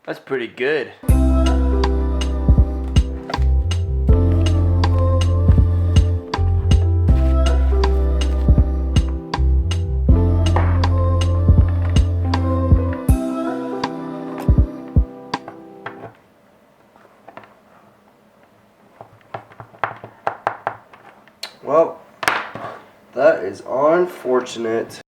That's pretty good. Well, that is unfortunate.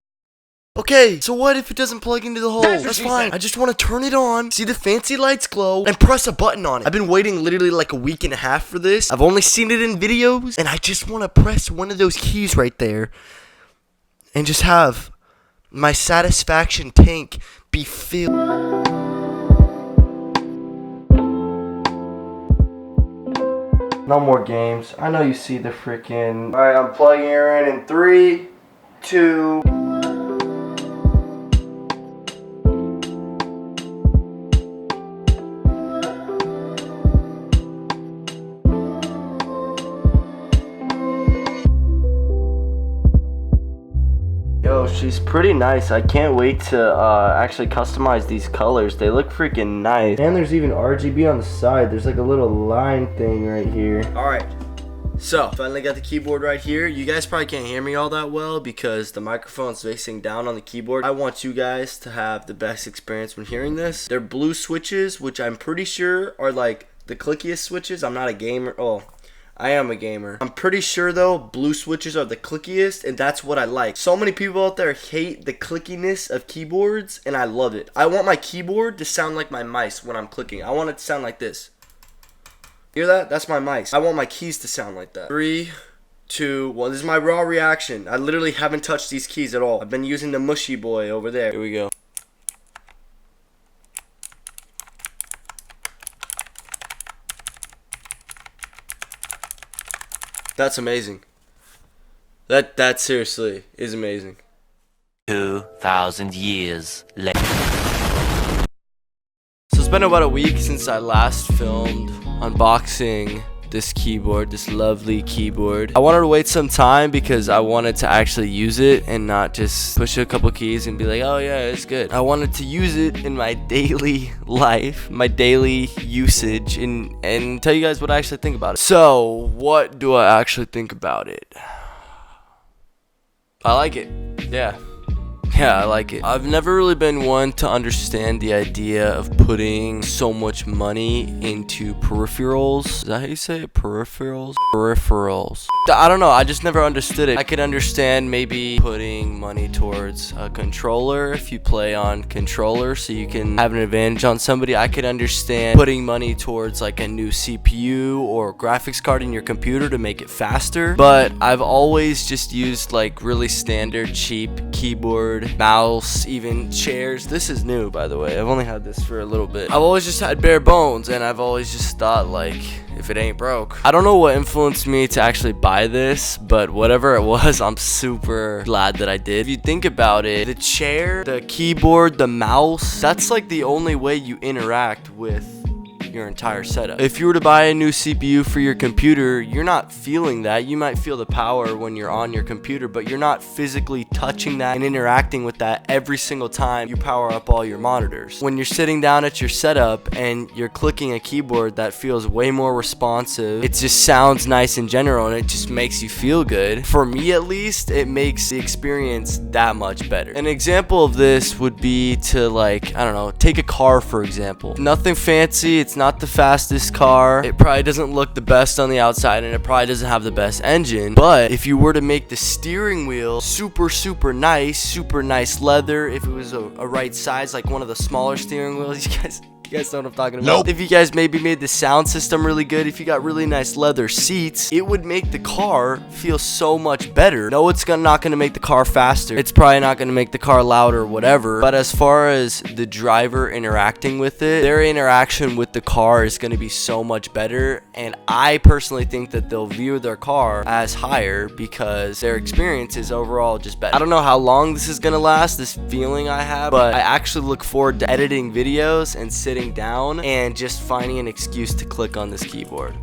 Okay, so what if it doesn't plug into the hole? That's fine. I just want to turn it on, see the fancy lights glow, and press a button on it. I've been waiting literally like a week and a half for this. I've only seen it in videos, and I just want to press one of those keys right there and just have my satisfaction tank be filled. No more games. I know you see the freaking... Alright, I'm plugging her in 3, 2... Yo, she's pretty nice. I can't wait to actually customize these colors. They look freaking nice. And there's even RGB on the side. There's like a little line thing right here. Alright, so finally got the keyboard right here. You guys probably can't hear me all that well because the microphone's facing down on the keyboard. I want you guys to have the best experience when hearing this. They're blue switches, which I'm pretty sure are like the clickiest switches. I'm not a gamer. Oh, I am a gamer. I'm pretty sure though blue switches are the clickiest, and that's what I like. So many people out there hate the clickiness of keyboards, and I love it. I want my keyboard to sound like my mice when I'm clicking. I want it to sound like this. Hear that? That's my mice. I want my keys to sound like that. 3, 2, 1. This is my raw reaction. I literally haven't touched these keys at all. I've been using the mushy boy over there. Here we go. That's amazing. That seriously is amazing. 2,000 years later. So it's been about a week since I last filmed unboxing this keyboard, this lovely keyboard. I wanted to wait some time because I wanted to actually use it and not just push a couple keys and be like, oh yeah, it's good. I wanted to use it in my daily life, my daily usage, and tell you guys what I actually think about it. So, what do I actually think about it? I like it. Yeah, I like it. I've never really been one to understand the idea of putting so much money into peripherals. Is that how you say it? Peripherals? Peripherals. I don't know. I just never understood it. I could understand maybe putting money towards a controller if you play on controller so you can have an advantage on somebody. I could understand putting money towards like a new CPU or graphics card in your computer to make it faster. But I've always just used like really standard cheap keyboard, mouse, even chairs. This is new, by the way. I've only had this for a little bit. I've always just had bare bones, and I've always just thought like, if it ain't broke. I don't know what influenced me to actually buy this, but whatever it was, I'm super glad that I did. If you think about it, the chair, the keyboard, the mouse, that's like the only way you interact with your entire setup. If you were to buy a new CPU for your computer, you're not feeling that. You might feel the power when you're on your computer, but you're not physically touching that and interacting with that every single time you power up all your monitors. When you're sitting down at your setup and you're clicking a keyboard that feels way more responsive, it just sounds nice in general and it just makes you feel good. For me at least, it makes the experience that much better. An example of this would be to like, I don't know, take a car for example. Nothing fancy, it's not the fastest car, it probably doesn't look the best on the outside, and it probably doesn't have the best engine, but if you were to make the steering wheel super nice leather, if it was a right size, like one of the smaller steering wheels, you guys You guys know what I'm talking about. Nope. If you guys maybe made the sound system really good, if you got really nice leather seats, it would make the car feel so much better. No, it's not going to make the car faster. It's probably not going to make the car louder or whatever. But as far as the driver interacting with it, their interaction with the car is going to be so much better. And I personally think that they'll view their car as higher because their experience is overall just better. I don't know how long this is going to last, this feeling I have, but I actually look forward to editing videos and sitting down and just finding an excuse to click on this keyboard.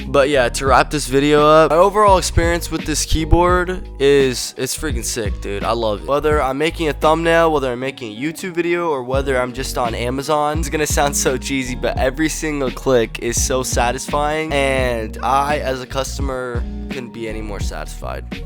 But yeah, to wrap this video up, my overall experience with this keyboard is, it's freaking sick, dude. I love it. Whether I'm making a thumbnail, whether I'm making a YouTube video, or whether I'm just on Amazon, it's gonna sound so cheesy, but every single click is so satisfying, and I, as a customer, couldn't be any more satisfied.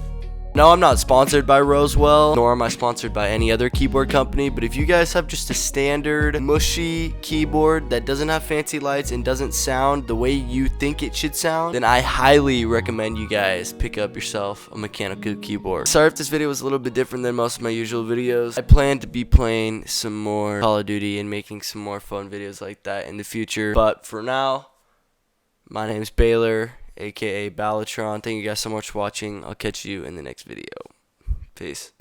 No, I'm not sponsored by Rosewell, nor am I sponsored by any other keyboard company, but if you guys have just a standard mushy keyboard that doesn't have fancy lights and doesn't sound the way you think it should sound, then I highly recommend you guys pick up yourself a mechanical keyboard. Sorry if this video was a little bit different than most of my usual videos. I plan to be playing some more Call of Duty and making some more fun videos like that in the future, but for now, my name's Baylor, aka Balatron. Thank you guys so much for watching. I'll catch you in the next video. Peace.